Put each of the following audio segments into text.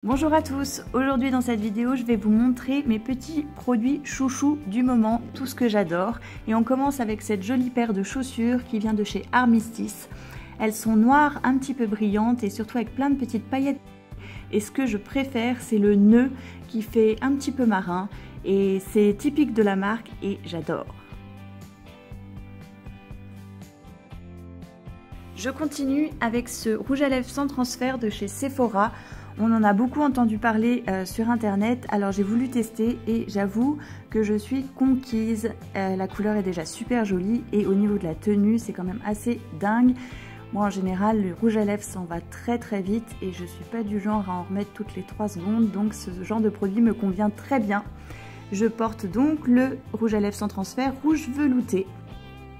Bonjour à tous, aujourd'hui dans cette vidéo je vais vous montrer mes petits produits chouchous du moment, tout ce que j'adore. Et on commence avec cette jolie paire de chaussures qui vient de chez Armistice. Elles sont noires, un petit peu brillantes et surtout avec plein de petites paillettes. Et ce que je préfère c'est le nœud qui fait un petit peu marin et c'est typique de la marque et j'adore. Je continue avec ce rouge à lèvres sans transfert de chez Sephora. On en a beaucoup entendu parler sur internet, alors j'ai voulu tester et j'avoue que je suis conquise. La couleur est déjà super jolie et au niveau de la tenue c'est quand même assez dingue. Moi en général le rouge à lèvres s'en va très vite et je suis pas du genre à en remettre toutes les 3 secondes, donc ce genre de produit me convient très bien. Je porte donc le rouge à lèvres sans transfert rouge velouté.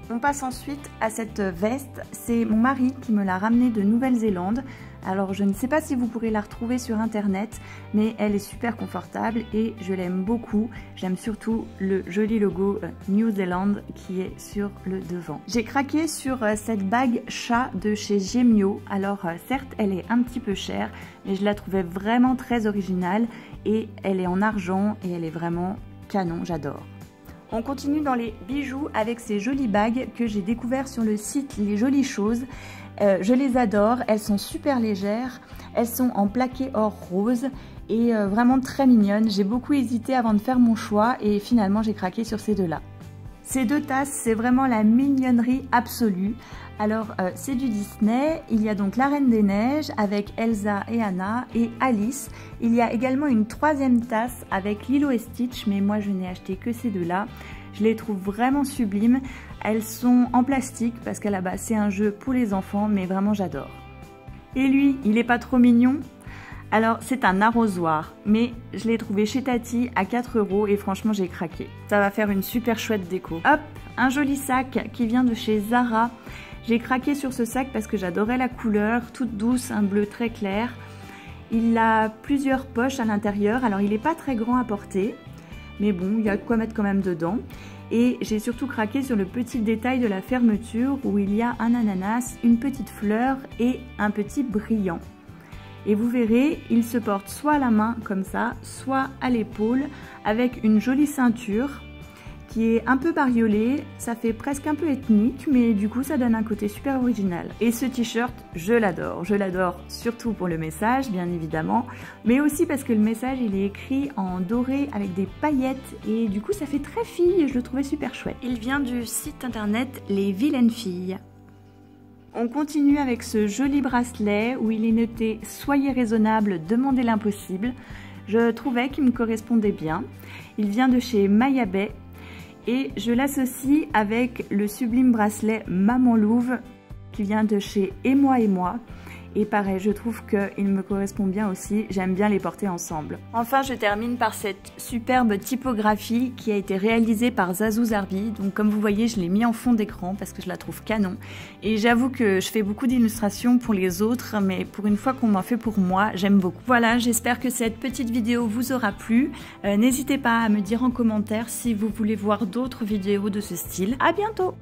On passe ensuite à cette veste, c'est mon mari qui me l'a ramenée de Nouvelle-Zélande. Alors je ne sais pas si vous pourrez la retrouver sur internet, mais elle est super confortable et je l'aime beaucoup. J'aime surtout le joli logo New Zealand qui est sur le devant. J'ai craqué sur cette bague chat de chez Gemio. Alors certes elle est un petit peu chère, mais je la trouvais vraiment très originale et elle est en argent et elle est vraiment canon, j'adore. On continue dans les bijoux avec ces jolies bagues que j'ai découvert sur le site Les Jolies Choses. Je les adore, elles sont super légères, elles sont en plaqué or rose et vraiment très mignonnes. J'ai beaucoup hésité avant de faire mon choix et finalement j'ai craqué sur ces deux-là. Ces deux tasses, c'est vraiment la mignonnerie absolue. Alors c'est du Disney, il y a donc la Reine des Neiges avec Elsa et Anna et Alice. Il y a également une troisième tasse avec Lilo et Stitch, mais moi je n'ai acheté que ces deux-là. Je les trouve vraiment sublimes. Elles sont en plastique parce qu'à la base c'est un jeu pour les enfants, mais vraiment j'adore. Et lui, il est pas trop mignon? Alors c'est un arrosoir, mais je l'ai trouvé chez Tati à 4 € et franchement j'ai craqué. Ça va faire une super chouette déco. Hop, un joli sac qui vient de chez Zara. J'ai craqué sur ce sac parce que j'adorais la couleur, toute douce, un bleu très clair. Il a plusieurs poches à l'intérieur, alors il n'est pas très grand à porter, mais bon, il y a de quoi mettre quand même dedans. Et j'ai surtout craqué sur le petit détail de la fermeture où il y a un ananas, une petite fleur et un petit brillant. Et vous verrez, il se porte soit à la main comme ça, soit à l'épaule avec une jolie ceinture qui est un peu bariolée, ça fait presque un peu ethnique, mais du coup ça donne un côté super original. Et ce t-shirt, je l'adore surtout pour le message bien évidemment, mais aussi parce que le message il est écrit en doré avec des paillettes et du coup ça fait très fille et je le trouvais super chouette. Il vient du site internet Les Vilaines Filles. On continue avec ce joli bracelet où il est noté « Soyez raisonnable, demandez l'impossible ». Je trouvais qu'il me correspondait bien. Il vient de chez Mayabay et je l'associe avec le sublime bracelet Maman Louve qui vient de chez Et moi. Et pareil, je trouve qu'il me correspond bien aussi, j'aime bien les porter ensemble. Enfin, je termine par cette superbe typographie qui a été réalisée par Zazou Zarbi. Donc comme vous voyez, je l'ai mis en fond d'écran parce que je la trouve canon. Et j'avoue que je fais beaucoup d'illustrations pour les autres, mais pour une fois qu'on m'en fait pour moi, j'aime beaucoup. Voilà, j'espère que cette petite vidéo vous aura plu. N'hésitez pas à me dire en commentaire si vous voulez voir d'autres vidéos de ce style. À bientôt!